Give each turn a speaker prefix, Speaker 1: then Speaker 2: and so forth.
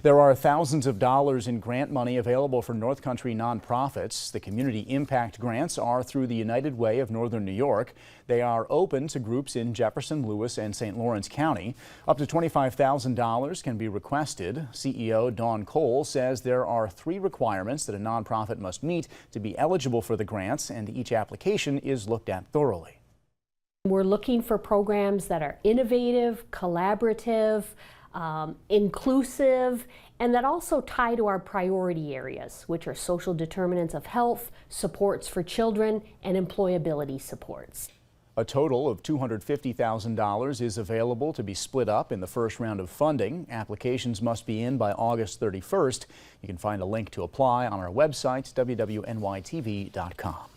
Speaker 1: There are thousands of dollars in grant money available for North Country nonprofits. The community impact grants are through the United Way of Northern New York. They are open to groups in Jefferson, Lewis, and St. Lawrence County. Up to $25,000 can be requested. CEO Dawn Cole says there are 3 requirements that a nonprofit must meet to be eligible for the grants, and each application is looked at thoroughly.
Speaker 2: We're looking for programs that are innovative, collaborative, inclusive, and that also tie to our priority areas, which are social determinants of health, supports for children, and employability supports.
Speaker 1: A total of $250,000 is available to be split up in the first round of funding. Applications must be in by August 31st. You can find a link to apply on our website, WWNYTV.com.